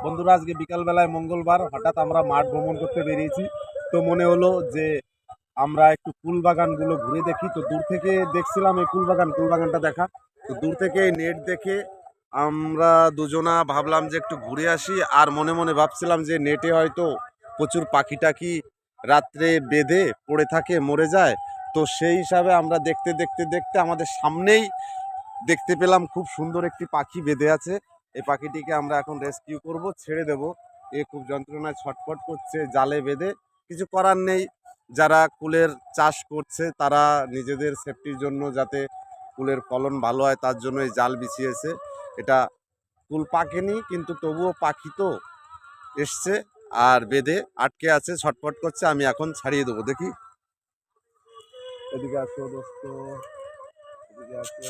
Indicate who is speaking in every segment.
Speaker 1: বন্ধুরা, আজকে বিকাল বেলায় মঙ্গলবার হঠাৎ আমরা মাঠ ভ্রমণ করতে বেরিয়েছি। তো মনে হলো যে আমরা একটু ফুল বাগানগুলো ঘুরে দেখি। তো দূর থেকে দেখছিলাম এই ফুলবাগানটা দেখা। তো দূর থেকে নেট দেখে আমরা দুজনা ভাবলাম যে একটু ঘুরে আসি, আর মনে মনে ভাবছিলাম যে নেটে হয়তো প্রচুর পাখি টাকি রাত্রে বেঁধে পড়ে থাকে, মরে যায়। তো সেই হিসাবে আমরা দেখতে দেখতে দেখতে আমাদের সামনেই দেখতে পেলাম খুব সুন্দর একটি পাখি বেঁধে আছে। এই পাখিটিকে আমরা এখন রেস্কিউ করব, ছেড়ে দেব। এ খুব যন্ত্রণায় ছটফট করছে জালে বেঁধে। কিছু করার নেই, যারা কুলের চাষ করছে তারা নিজেদের সেফটির জন্য, যাতে কুলের ফলন ভালো হয় তার জন্য এই জাল বিছিয়েছে। এটা কুল পাকেনি, কিন্তু তবুও পাখি তো এসছে আর বেঁধে আটকে আছে, ছটফট করছে। আমি এখন ছাড়িয়ে দেবো, দেখি। এদিকে আসো দোস্ত, এদিকে আসো।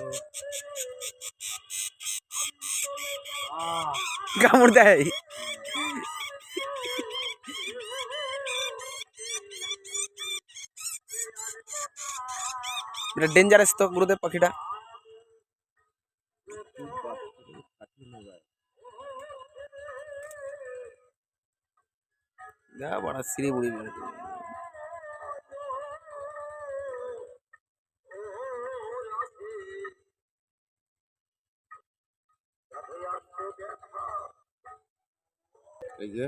Speaker 2: কামড় দেয়। এটা ডেঞ্জারাস তো গুরুদেব পাখিটা। যা বড় সিঁড়ি বুড়ি মেরে দেবে।
Speaker 1: এই যে